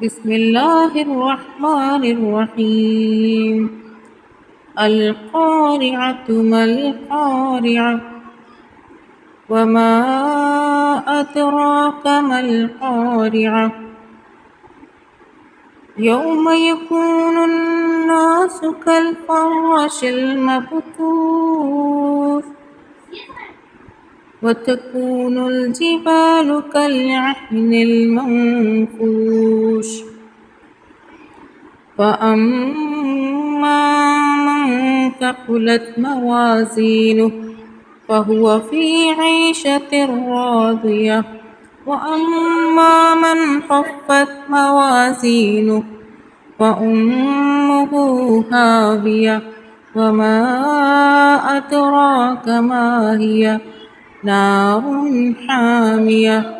بسم الله الرحمن الرحيم. القارعة ما القارعة وما أدراك ما القارعة يوم يكون الناس كالفراش المبثوث وتكون الجبال كالعهن المنفوش فأما من ثقلت موازينه فهو في عيشة راضية وأما من خفت موازينه فأمه هاوية وما أدراك ما هي نار حامية